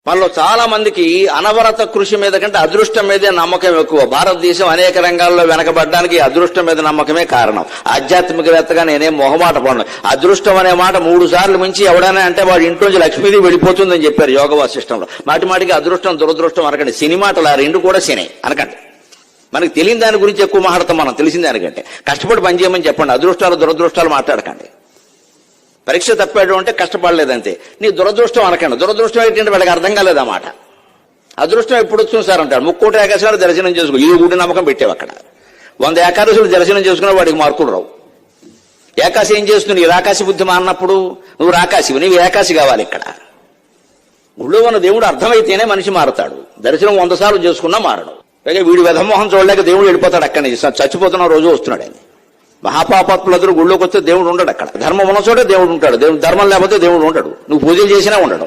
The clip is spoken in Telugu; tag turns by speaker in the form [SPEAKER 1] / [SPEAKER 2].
[SPEAKER 1] మనలో చాలా మందికి అనవరత కృషి మీద కంటే అదృష్టం మీదే నమ్మకం ఎక్కువ. భారతదేశం అనేక రంగాల్లో వెనకబడ్డానికి అదృష్టం మీద నమ్మకమే కారణం. ఆధ్యాత్మికవేత్తగా నేనేం మొహమాట పడను. అదృష్టం అనే మాట 3 సార్లు మించి ఎవడైనా అంటే వాడి ఇంట్లోంచి లక్ష్మీదేవి వెళ్ళిపోతుందని చెప్పారు యోగ వాసిష్టంలో. మాటిమాటికి అదృష్టం దురదృష్టం అనకండి. సినిమాటలు ఆ 2 కూడా సినే అనకండి. మనకి తెలియని దాని గురించి ఎక్కువ మాట్లాడతాం. మనం తెలిసిన దానికంటే కష్టపడి పనిచేయమని చెప్పండి. అదృష్టాలు దురదృష్టాలు మాట్లాడకండి. పరీక్ష తప్పాడు అంటే కష్టపడలేదంతే. నీ దురదృష్టం అనకండి. దురదృష్టం ఏంటంటే వాడికి అర్థం కాలేదన్నమాట. అదృష్టం ఎప్పుడు వచ్చింది సార్ అంటాడు. 3 ఏకాదశులు దర్శనం చేసుకో. ఈ గుడి నమ్మకం పెట్టావు అక్కడ. 100 ఏకాదశులు దర్శనం చేసుకున్నా వాడికి మార్కులు రావు. ఏకాశి ఏం చేస్తుంది? నీ రాకాశి బుద్ధి మారినప్పుడు నువ్వు రాకాశివి, నీవు ఏకాశి కావాలి. ఇక్కడ గుళ్ళో ఉన్న దేవుడు అర్థమైతేనే మనిషి మారుతాడు. దర్శనం 100 సార్లు చేసుకున్నా మారడు. పైగా వీడి వెధమోహం చూడలేక దేవుడు వెళ్ళిపోతాడు అక్కడి నుంచి. చచ్చిపోతున్న రోజు వస్తున్నాడు ఆయన. మహాపాపాత్ములందరూ గుళ్ళోకి వస్తే దేవుడు ఉండడు అక్కడ. ధర్మం ఉన్న చోటే దేవుడు ఉంటాడు. ధర్మం లేకపోతే దేవుడు ఉండడు. నువ్వు పూజలు చేసినా ఉండడు.